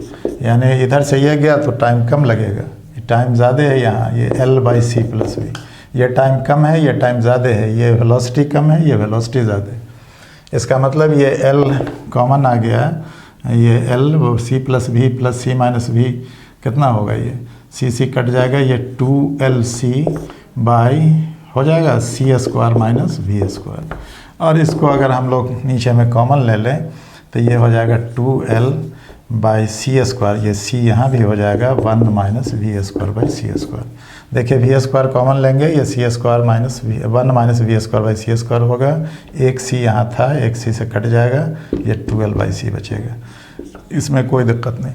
Speaker 1: यानी इधर से ये गया तो टाइम कम लगेगा, टाइम ज़्यादा है यहाँ, ये L/c+v, ये टाइम कम है, ये टाइम ज़्यादा है, ये वेलोसिटी कम है, ये वेलोसिटी ज़्यादा है। इसका मतलब ये L कॉमन आ गया, ये L वो c+v + c-v कितना होगा, ये c कट जाएगा, ये 2Lc बाई हो जाएगा c² - v²। और इसको अगर हम लोग नीचे में कॉमन ले लें तो ये हो जाएगा 2L/c², ये c यहाँ भी हो जाएगा 1 - v²/c²। देखिए v² कॉमन लेंगे, ये c² - 1 - v²/c² होगा, एक c यहाँ था, एक c से कट जाएगा, ये 2L/c बचेगा, इसमें कोई दिक्कत नहीं।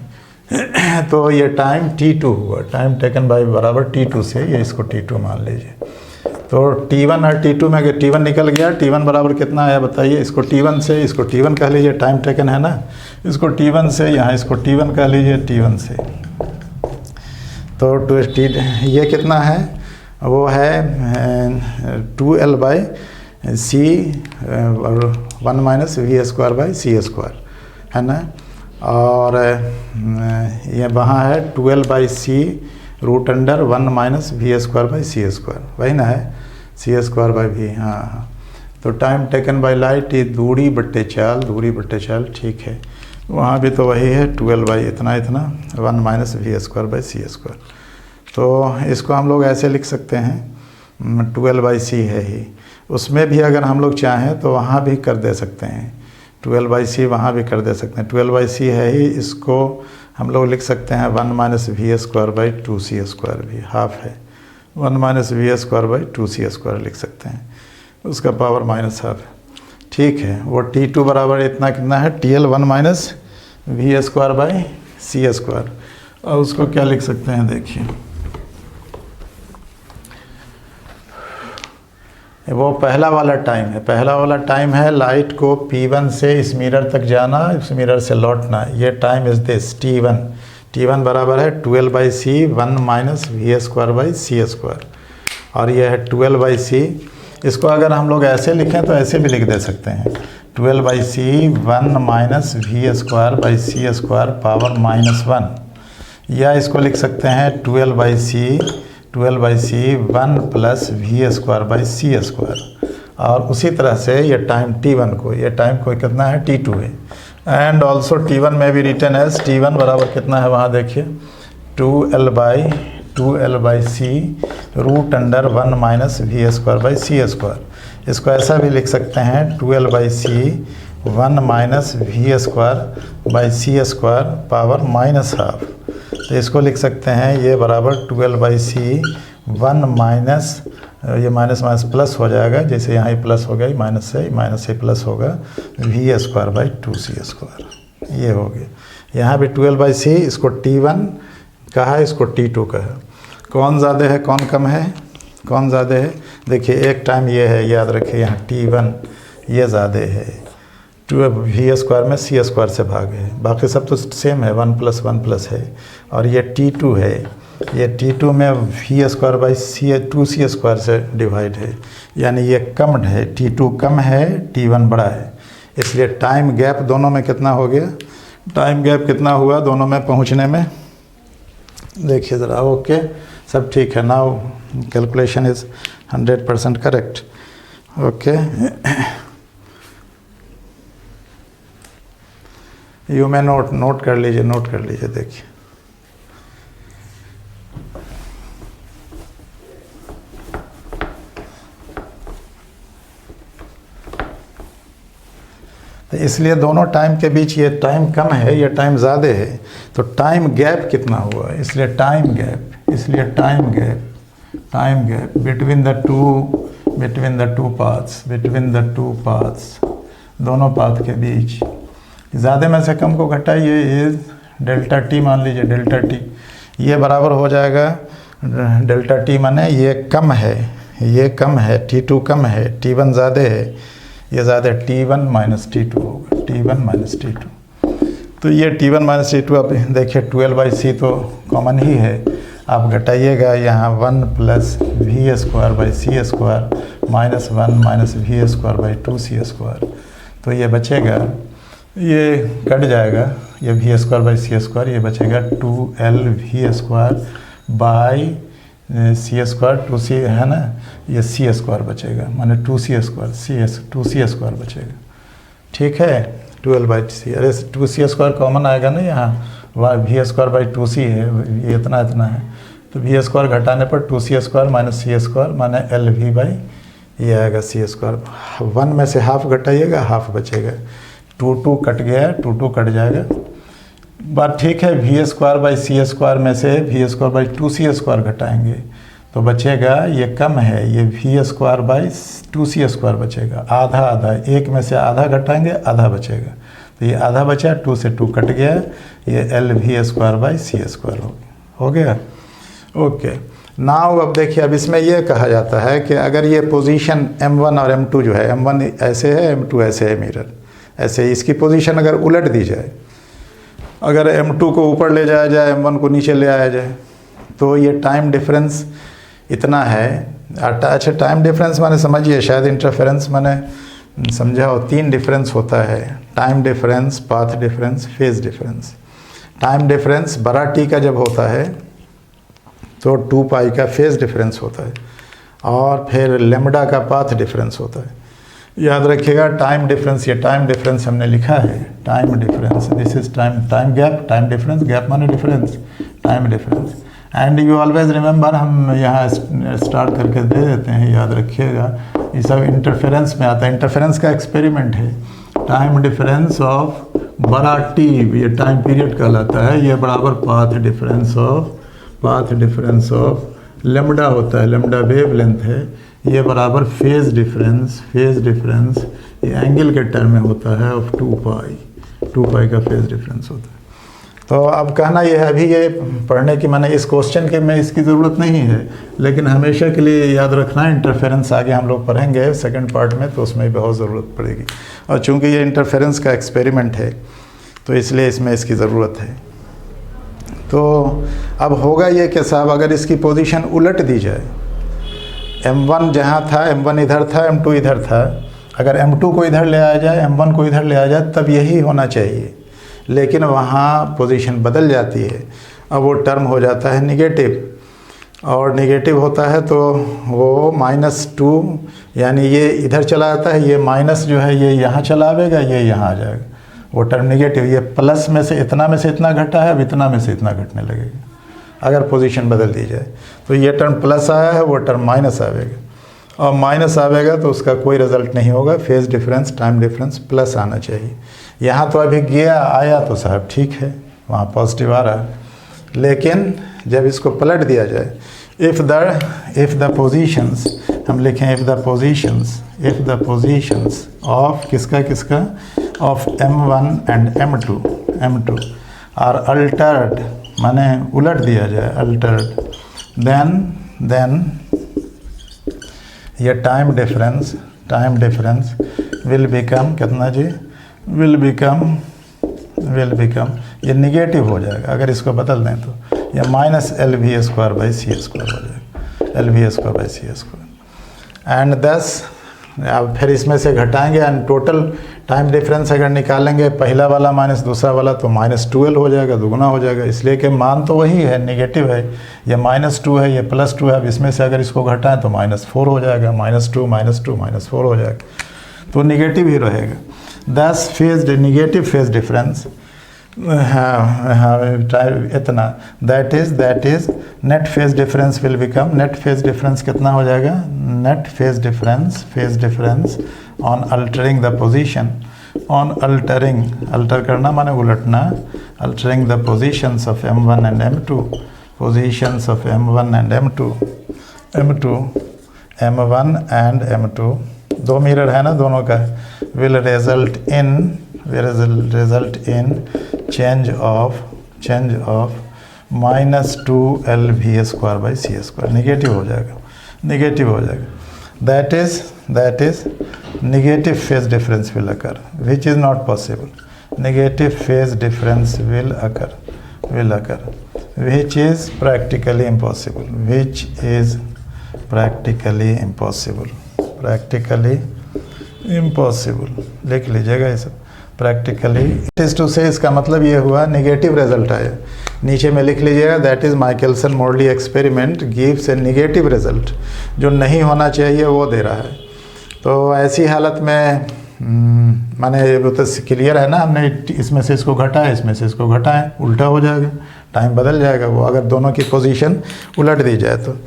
Speaker 1: तो ये टाइम T2 हुआ, टाइम टेकन बाय बराबर T2 से, ये इसको T2 मान लीजिए। तो T1 और T2 में अगर T1 निकल गया, T1 बराबर कितना आया बताइए, इसको T1 से, इसको T1 कह लीजिए, टाइम टेकन है ना, इसको T1 से, यहाँ इसको T1 कह लीजिए, T1 से। तो ये कितना है, वो है 2L/c और 1 - v²/c² है ना, और ये वहाँ है 2L/c √(1 - v²/c², वही ना है, c²/v। हाँ, तो टाइम टेकन बाय लाइट, ये दूरी बट्टे चाल, ठीक है, वहाँ भी तो वही है 2L/ इतना 1 - v²/c²। तो इसको हम लोग ऐसे लिख सकते हैं, 2L/c है ही, उसमें भी अगर हम लोग चाहें तो वहाँ भी कर दे सकते हैं, 12/c वहाँ भी कर दे सकते हैं। 12/c है ही, इसको हम लोग लिख सकते हैं 1 - v² / 2c² भी हाफ है, 1 minus V square by 2c square लिख सकते हैं, उसका पावर -12 है। ठीक है, वो T2 बराबर इतना कितना है, TL 1 minus V square by C square. और उसको क्या लिख सकते हैं, देखिए वो पहला वाला टाइम है, पहला वाला टाइम है लाइट को P1 से इस मिरर तक जाना, इस मिरर से लौटना, ये time is this T1। T1 बराबर है 12/c 1 minus V square by C square, और ये है 12/c। इसको अगर हम लोग ऐसे लिखें तो ऐसे भी लिख दे सकते हैं, 12/c 1 minus V square by C square power -1, या इसको लिख सकते हैं 12/c 1 plus V square by C square. और उसी तरह से ये टाइम T1 को, ये टाइम को कितना है, T2 है। एंड ऑल्सो T1 में भी रिटर्न एज T1 बराबर कितना है, वहाँ देखिए 2L by C root under 1 minus V square by C square. इसको ऐसा भी लिख सकते हैं 12/c 1 minus V square by C square power -12। तो इसको लिख सकते हैं ये बराबर 12/c 1 माइनस, ये माइनस माइनस प्लस हो जाएगा, जैसे यहाँ ही प्लस हो गया, माइनस से प्लस होगा we square by 2c square, ये हो गया। यहाँ भी 12/c, इसको T1 कहा है, इसको T2 कहा। कौन ज़्यादा है कौन कम है, कौन ज़्यादा है, देखिए एक टाइम ये है, याद रखिए यहाँ T1 ये ज़्यादा है, 2 वी स्क्वायर में सी स्क्वायर से भाग है, बाकी सब तो सेम है, 1 प्लस 1 प्लस है। और ये T2 है, ये T2 में V square by C 2c square से डिवाइड है, यानी ये कम है, T2 कम है, T1 बड़ा है, इसलिए टाइम गैप दोनों में कितना हो गया, टाइम गैप कितना हुआ दोनों में पहुंचने में, देखिए ज़रा। ओके, सब ठीक है, now calculation is 100% correct. Okay, you में नोट कर लीजिए, देखिए तो इसलिए दोनों टाइम के बीच ये टाइम कम है, ये टाइम ज़्यादा है, तो टाइम गैप कितना हुआ, इसलिए time gap between the two paths, दोनों पाथ के बीच, ज़्यादा में से कम को घटाइए, ये डेल्टा टी मान लीजिए, डेल्टा टी ये बराबर हो जाएगा डेल्टा टी, माने ये कम है, T2 कम है, T1 ज़्यादा है, ये ज़्यादा T1 माइनस T2 होगा, T1 माइनस T2। तो ये T1 माइनस T2 आप देखिए 12/c तो कॉमन ही है, आप घटाइएगा यहाँ 1 plus V square by C square minus 1 minus V square by 2c square, तो ये बचेगा, ये कट जाएगा, ये V square by C square, ये बचेगा 2L V square by C square, 2c है ना, ये सी स्क्वायर बचेगा, माने 2c स्क्वायर 2c स्क्वायर बचेगा। ठीक है, 12/c, अरे 2c स्क्वायर कॉमन आएगा ना, यहाँ वी स्क्वायर बाई 2c है, ये इतना है, तो वी स्क्वायर घटाने पर 2c square minus C square माने LV बाई ये आएगा सी स्क्वायर। 1 में से हाफ घटाइएगा, हाफ बचेगा, 2 कट गया, 2 कट जाएगा, बात ठीक है। V square by C square में से we square by 2c square घटाएंगे तो बचेगा, ये कम है, ये V square by 2c square बचेगा, आधा, एक में से आधा घटाएंगे, आधा बचेगा, तो ये आधा बचा, 2 से 2 कट गया, ये LV square by C square हो गया। ओके, नाउ अब देखिए, अब इसमें यह कहा जाता है कि अगर ये पोजीशन M1 और M2 जो है, M1 ऐसे है, M2 ऐसे है, मिरर ऐसे, इसकी पोजीशन अगर उलट दी जाए, अगर M2 को ऊपर ले जाया जाए, M1 को नीचे ले आया जाए, तो ये टाइम डिफरेंस इतना है। अच्छा, टाइम डिफरेंस माने समझिए, शायद इंटरफेरेंस माने समझा हो, 3 डिफरेंस होता है, time difference, path difference, phase difference. Time difference बड़ा T का जब होता है तो 2 पाई का फेज डिफरेंस होता है, और फिर लेमडा का पाथ डिफरेंस होता है। याद रखिएगा टाइम डिफरेंस, ये टाइम डिफरेंस हमने लिखा है, time difference, this is time gap, time difference, gap माने difference, time difference. And you always remember, हम यहाँ स्टार्ट करके दे देते हैं, याद रखिएगा, ये सब इंटरफेरेंस में आता है, इंटरफेरेंस का एक्सपेरिमेंट है। टाइम डिफरेंस ऑफ बड़ा T, ये टाइम पीरियड कहलाता है, ये बराबर पाथ डिफरेंस ऑफ लेमडा होता है, लेमडा वेव लेंथ है, ये बराबर फेज़ डिफरेंस ये एंगल के टर्म में होता है ऑफ 2 पाई का फेज़ डिफरेंस होता है। तो अब कहना ये है, अभी ये पढ़ने की मैंने इस क्वेश्चन के में इसकी ज़रूरत नहीं है, लेकिन हमेशा के लिए याद रखना इंटरफेरेंस आगे हम लोग पढ़ेंगे सेकंड पार्ट में, तो उसमें बहुत ज़रूरत पड़ेगी। और चूंकि ये इंटरफेरेंस का एक्सपेरिमेंट है तो इसलिए इसमें इसकी ज़रूरत है। तो अब होगा ये कि साहब अगर इसकी पोजीशन उलट दी जाए, M1 जहाँ था, M1 इधर था, M2 इधर था, अगर M2 को इधर ले आया जाए, M1 को इधर ले आया जाए, तब यही होना चाहिए, लेकिन वहाँ पोजीशन बदल जाती है। अब वो टर्म हो जाता है निगेटिव, और निगेटिव होता है तो वो -2, यानी ये इधर चला जाता है, ये माइनस जो है ये यहाँ चला आएगा, ये यहाँ आ जाएगा, वो टर्म निगेटिव। ये प्लस में से इतना घटा है, अब इतना में से इतना घटने लगेगा अगर पोजीशन बदल दी जाए। तो ये टर्म प्लस आया है, वो टर्म माइनस आएगा, और माइनस आएगा तो उसका कोई रिजल्ट नहीं होगा, phase difference time difference plus आना चाहिए। यहाँ तो अभी आया तो साहब ठीक है, वहाँ पॉजिटिव आ रहा है, लेकिन जब इसको पलट दिया जाए, इफ़ द पोजीशंस, हम लिखें इफ़ द पोजीशंस ऑफ किसका of M1 and M2 are altered, माने उलट दिया जाए, अल्टर्ड, देन ये टाइम डिफरेंस विल बिकम कितना जी, विल बिकम ये निगेटिव हो जाएगा अगर इसको बदल दें तो, या -LV² बाई C² हो जाएगा, LV²/C²। एंड दस अब फिर इसमें से घटाएंगे, एंड टोटल टाइम डिफरेंस अगर निकालेंगे, पहला वाला माइनस दूसरा वाला, तो -12 हो जाएगा, दुगुना हो जाएगा, इसलिए कि मान तो वही है, नेगेटिव है, ये -2 है, ये +2 है। अब इसमें से अगर इसको घटाएं तो -4 हो जाएगा, -2 -4 हो जाएगा, तो निगेटिव ही रहेगा। दस निगेटिव फेज डिफरेंस इतना, that is net phase difference will become, net phase difference कितना हो जाएगा, net phase difference on altering the position, on alter करना माने उलटना, altering the positions of M1 and M2, positions of M1 and M1 and M2, दो mirror है ना दोनों का, will result in change of -2LV²/C², negative हो जाएगा। That is negative phase difference will occur, which is not possible. Negative phase difference will occur, which is practically impossible. लिख लीजिएगा ये सब, प्रैक्टिकली इट इज़ टू से, इसका मतलब ये हुआ नेगेटिव रिजल्ट आया। नीचे में लिख लीजिएगा, that is Michelson Morley experiment gives a negative result, जो नहीं होना चाहिए वो दे रहा है। तो ऐसी हालत में माने वो तो क्लियर है ना, हमने इसमें से इसको घटाया, इसमें से इसको घटाएं, उल्टा हो जाएगा, टाइम बदल जाएगा वो, अगर दोनों की पोजीशन उलट दी जाए तो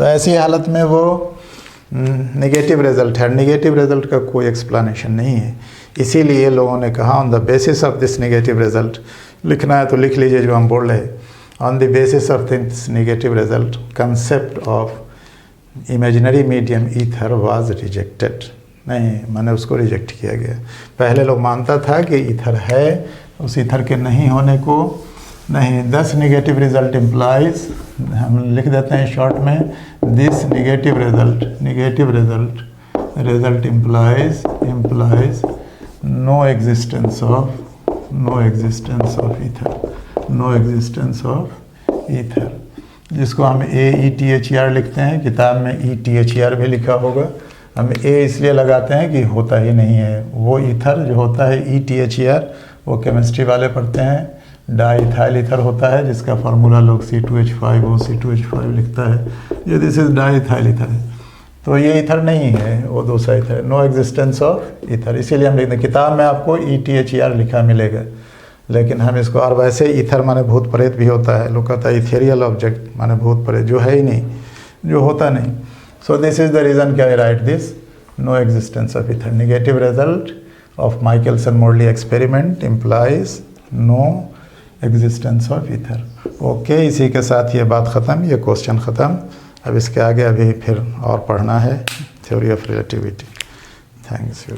Speaker 1: ऐसी हालत में वो नेगेटिव रिजल्ट है। नेगेटिव रिजल्ट का कोई एक्सप्लेनेशन नहीं है, इसीलिए लोगों ने कहा on the basis of this negative result, लिखना है तो लिख लीजिए जो हम बोल रहे हैं, on the basis of this negative result concept of imaginary medium ether was rejected. नहीं, मैंने उसको रिजेक्ट किया गया। पहले लोग मानता था कि ईथर है, उस ईथर के नहीं होने को नहीं। 10 नेगेटिव रिजल्ट इम्प्लाइज, हम लिख देते हैं शॉर्ट में, this negative result implies no existence of ether, जिसको हम AETHER लिखते हैं, किताब में ETHER भी लिखा होगा। हम ए इसलिए लगाते हैं कि होता ही नहीं है। वो ईथर जो होता है ETHER, वो केमिस्ट्री वाले पढ़ते हैं, डाईथाइल ईथर होता है, जिसका फार्मूला लोग C2H5 वो C2H5 लिखता है, ये दिस इज डाईथाइल ईथर है। तो ये ईथर नहीं है, वो दूसरा ईथर है, नो एग्जिस्टेंस ऑफ ईथर, इसीलिए हम लिखते हैं। किताब में आपको ETHER लिखा मिलेगा, लेकिन हम इसको, और वैसे ईथर माने भूत प्रेत भी होता है, लोग कहता है इथेरियल ऑब्जेक्ट माने भूत प्रेत, जो है ही नहीं, जो होता नहीं। So this is the reason क्या I write this, no existence of ether. Negative result of Michelson Morley experiment implies no existence of ether. Okay, इसी के साथ ये बात ख़त्म, ये क्वेश्चन ख़त्म। अब इसके आगे अभी फिर और पढ़ना है theory of relativity. Thanks you.